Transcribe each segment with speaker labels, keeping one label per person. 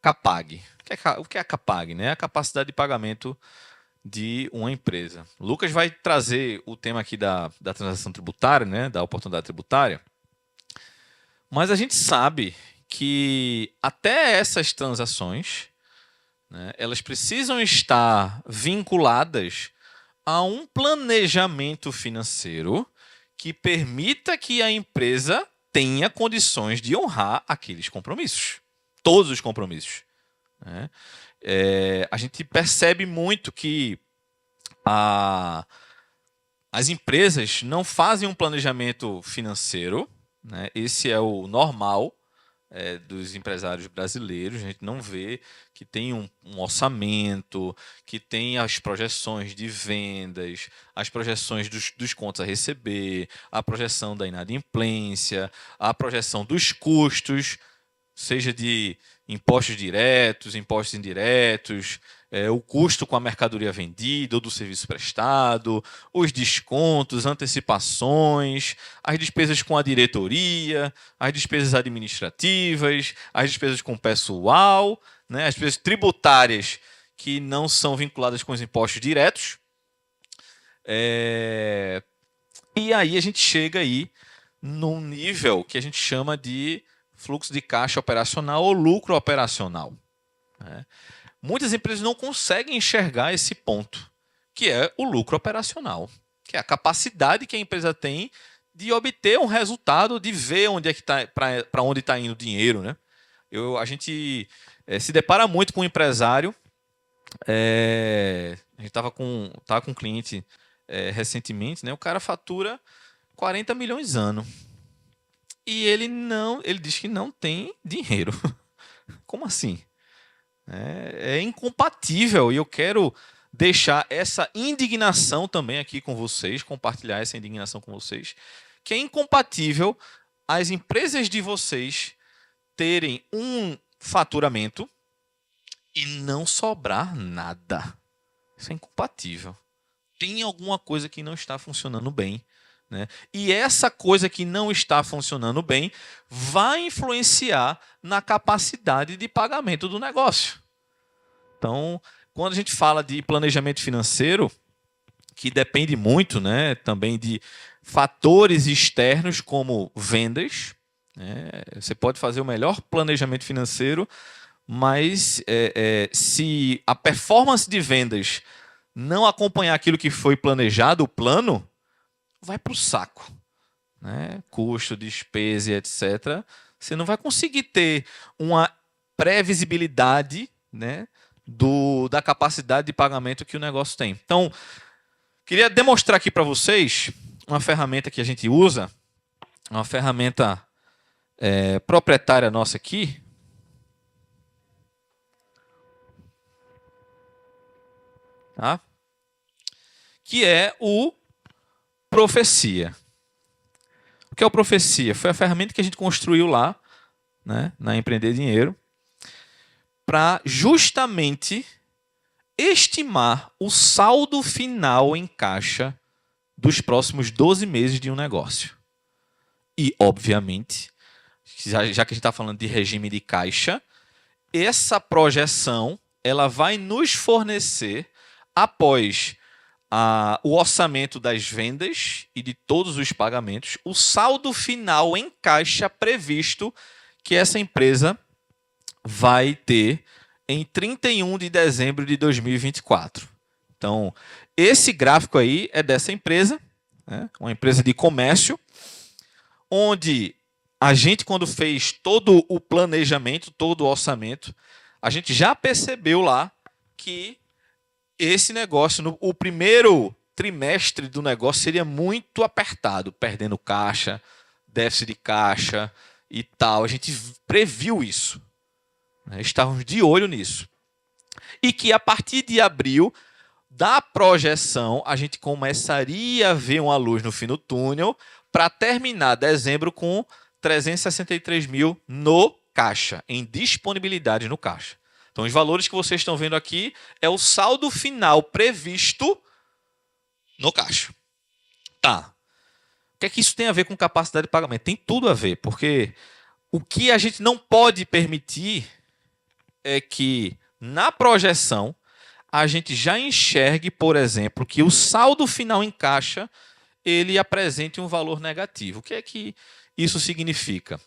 Speaker 1: CAPAG. O que é a CAPAG? Né? A capacidade de pagamento de uma empresa. O Lucas vai trazer o tema aqui da transação tributária, né? Da oportunidade tributária, mas a gente sabe que até essas transações, né, elas precisam estar vinculadas a um planejamento financeiro que permita que a empresa tenha condições de honrar aqueles compromissos. Todos os compromissos. Né? A gente percebe muito que a, as empresas não fazem um planejamento financeiro, né? Esse é o normal dos empresários brasileiros. A gente não vê que tem um orçamento, que tem as projeções de vendas, as projeções dos contos a receber, a projeção da inadimplência, a projeção dos custos, seja de impostos diretos, impostos indiretos, o custo com a mercadoria vendida ou do serviço prestado, os descontos, antecipações, as despesas com a diretoria, as despesas administrativas, as despesas com o pessoal, né, as despesas tributárias que não são vinculadas com os impostos diretos. E aí a gente chega aí num nível que a gente chama de fluxo de caixa operacional ou lucro operacional. Né? Muitas empresas não conseguem enxergar esse ponto, que é o lucro operacional, que é a capacidade que a empresa tem de obter um resultado, de ver onde é que tá, para onde está indo o dinheiro. Né? A gente se depara muito com um empresário. A gente estava com um cliente recentemente, né? O cara fatura 40 milhões ano. E ele diz que não tem dinheiro. Como assim? É incompatível e eu quero deixar essa indignação também aqui com vocês, compartilhar essa indignação com vocês, que é incompatível as empresas de vocês terem um faturamento e não sobrar nada. Isso é incompatível. Tem alguma coisa que não está funcionando bem. Né? E essa coisa que não está funcionando bem vai influenciar na capacidade de pagamento do negócio. Então, quando a gente fala de planejamento financeiro, que depende muito, né, também de fatores externos como vendas, né? Você pode fazer o melhor planejamento financeiro, mas se a performance de vendas não acompanhar aquilo que foi planejado, o plano, vai para o saco. Né? Custo, despesa, etc. Você não vai conseguir ter uma previsibilidade, né, da capacidade de pagamento que o negócio tem. Então, queria demonstrar aqui para vocês uma ferramenta que a gente usa, uma ferramenta proprietária nossa aqui, tá? Que é o Profecia. O que é o Profecia? Foi a ferramenta que a gente construiu lá, né, na Empreender Dinheiro, para justamente estimar o saldo final em caixa dos próximos 12 meses de um negócio. E, obviamente, já que a gente está falando de regime de caixa, essa projeção ela vai nos fornecer, após o orçamento das vendas e de todos os pagamentos, o saldo final em caixa previsto que essa empresa vai ter em 31 de dezembro de 2024. Então, esse gráfico aí é dessa empresa, né? Uma empresa de comércio, onde a gente, quando fez todo o planejamento, todo o orçamento, a gente já percebeu lá que esse negócio, o primeiro trimestre do negócio seria muito apertado, perdendo caixa, déficit de caixa e tal. A gente previu isso. Né? Estávamos de olho nisso. E que a partir de abril, da projeção, a gente começaria a ver uma luz no fim do túnel para terminar dezembro com 363 mil no caixa, em disponibilidade no caixa. Então, os valores que vocês estão vendo aqui é o saldo final previsto no caixa. Tá. O que é que isso tem a ver com capacidade de pagamento? Tem tudo a ver, porque o que a gente não pode permitir é que, na projeção, a gente já enxergue, por exemplo, que o saldo final em caixa ele apresente um valor negativo. O que é que isso significa?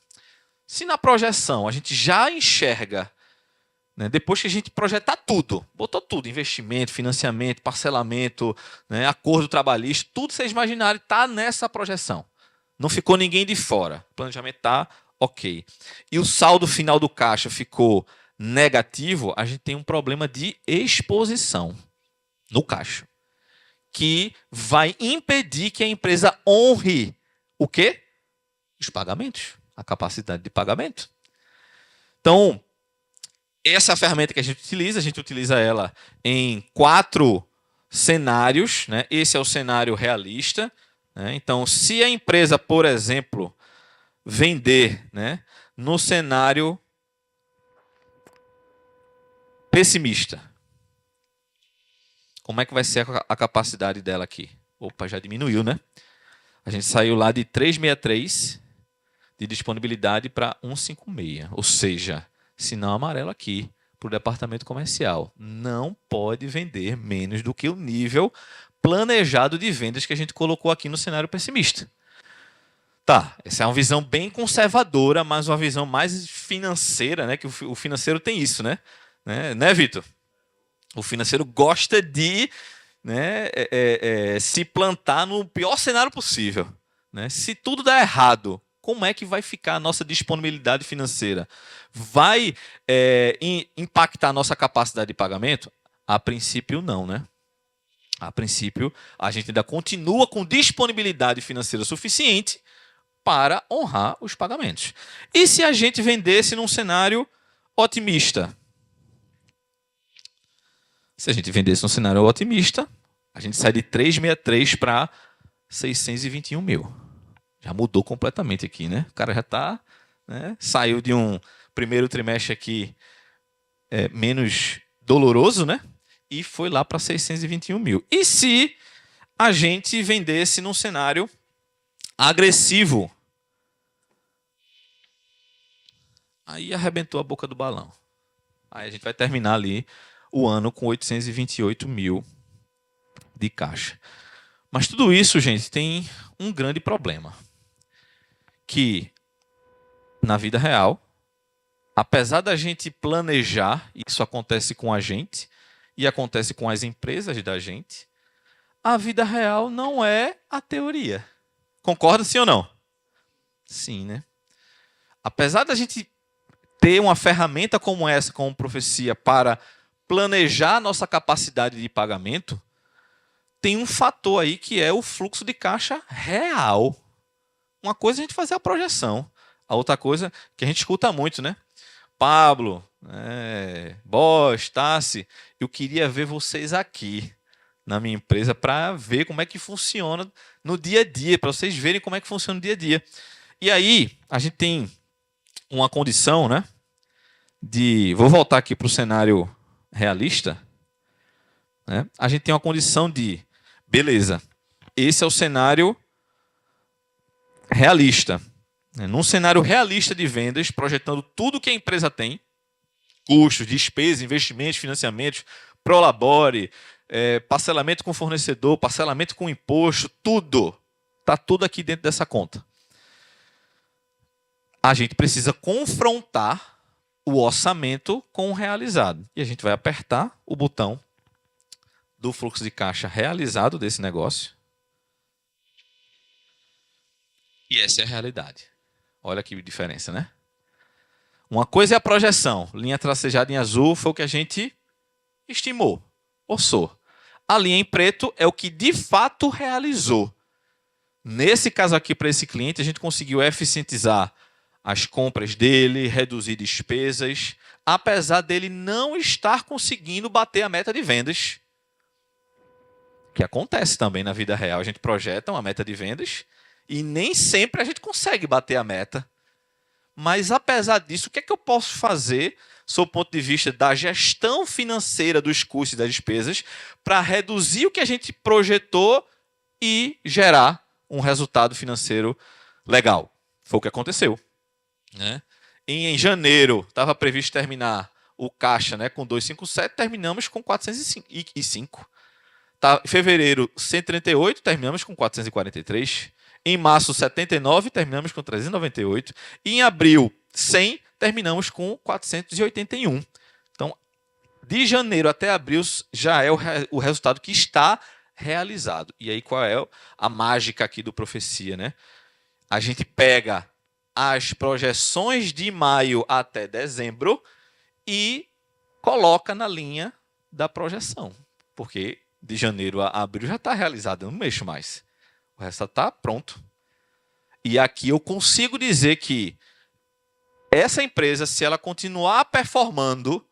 Speaker 1: Se na projeção a gente já enxerga, né, depois que a gente projetar tudo, botou tudo, investimento, financiamento, parcelamento, né, acordo trabalhista, tudo que vocês imaginarem está nessa projeção. Não ficou ninguém de fora. O planejamento está ok. E o saldo final do caixa ficou negativo, a gente tem um problema de exposição no caixa, que vai impedir que a empresa honre o quê? Os pagamentos, a capacidade de pagamento. Então, essa é a ferramenta que a gente utiliza ela em 4 cenários, né? Esse é o cenário realista, né? Então, se a empresa, por exemplo, vender, né, no cenário pessimista, como é que vai ser a capacidade dela aqui? Opa, já diminuiu, né? A gente saiu lá de 363 de disponibilidade para 156. Ou seja, sinal amarelo aqui para o departamento comercial. Não pode vender menos do que o nível planejado de vendas que a gente colocou aqui no cenário pessimista. Tá, essa é uma visão bem conservadora, mas uma visão mais financeira, né? Que o financeiro tem isso, né? Né, Vitor? O financeiro gosta de, né, se plantar no pior cenário possível, né? Se tudo der errado, como é que vai ficar a nossa disponibilidade financeira? Vai impactar a nossa capacidade de pagamento? A princípio, não, né? A princípio, a gente ainda continua com disponibilidade financeira suficiente para honrar os pagamentos. E se a gente vendesse num cenário otimista? Se a gente vendesse num cenário otimista, a gente sai de 363 para 621 mil. Já mudou completamente aqui, né? O cara já está, né, saiu de um primeiro trimestre aqui menos doloroso, né? E foi lá para 621 mil. E se a gente vendesse num cenário agressivo? Aí arrebentou a boca do balão. Aí a gente vai terminar ali o ano com 828 mil de caixa. Mas tudo isso, gente, tem um grande problema. Que na vida real, apesar da gente planejar, isso acontece com a gente e acontece com as empresas da gente, a vida real não é a teoria. Concorda, sim ou não? Sim, né? Apesar da gente ter uma ferramenta como essa, como profecia, para planejar a nossa capacidade de pagamento, tem um fator aí que é o fluxo de caixa real. Uma coisa é a gente fazer a projeção. A outra coisa que a gente escuta muito, né? Pablo, Bosch, Tassi, eu queria ver vocês aqui na minha empresa para ver como é que funciona no dia a dia, para vocês verem como é que funciona no dia a dia. E aí, a gente tem uma condição, né? Vou voltar aqui para o cenário realista. Né? A gente tem uma condição de, beleza, esse é o cenário realista. Num cenário realista de vendas, projetando tudo que a empresa tem, custos, despesas, investimentos, financiamentos, prolabore, parcelamento com fornecedor, parcelamento com imposto, tudo. Está tudo aqui dentro dessa conta. A gente precisa confrontar o orçamento com o realizado. E a gente vai apertar o botão do fluxo de caixa realizado desse negócio. E essa é a realidade. Olha que diferença, né? Uma coisa é a projeção. Linha tracejada em azul foi o que a gente estimou, orçou. A linha em preto é o que de fato realizou. Nesse caso aqui, para esse cliente, a gente conseguiu eficientizar as compras dele, reduzir despesas, apesar dele não estar conseguindo bater a meta de vendas. Que acontece também na vida real. A gente projeta uma meta de vendas e nem sempre a gente consegue bater a meta. Mas, apesar disso, o que é que eu posso fazer, sob o ponto de vista da gestão financeira dos custos e das despesas, para reduzir o que a gente projetou e gerar um resultado financeiro legal? Foi o que aconteceu. Né? Em janeiro, estava previsto terminar o caixa, né, com 257, terminamos com 405. Tá, em fevereiro, 138, terminamos com 443. Em março, 79, terminamos com 398. E em abril, 100, terminamos com 481. Então, de janeiro até abril já é o resultado que está realizado. E aí, qual é a mágica aqui do Profecia, né? A gente pega as projeções de maio até dezembro e coloca na linha da projeção. Porque de janeiro a abril já está realizado, eu não mexo mais. O resto está pronto. E aqui eu consigo dizer que essa empresa, se ela continuar performando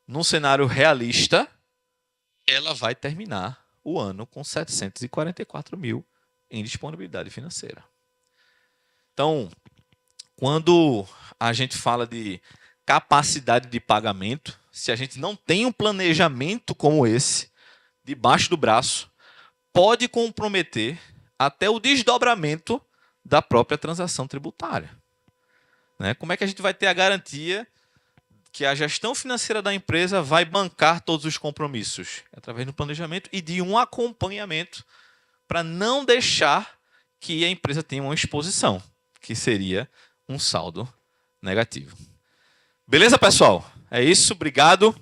Speaker 1: num cenário realista, ela vai terminar o ano com 744 mil em disponibilidade financeira. Então, quando a gente fala de capacidade de pagamento, se a gente não tem um planejamento como esse, debaixo do braço, pode comprometer até o desdobramento da própria transação tributária. Né? Como é que a gente vai ter a garantia que a gestão financeira da empresa vai bancar todos os compromissos? Através do planejamento e de um acompanhamento para não deixar que a empresa tenha uma exposição, que seria um saldo negativo. Beleza, pessoal? É isso, obrigado.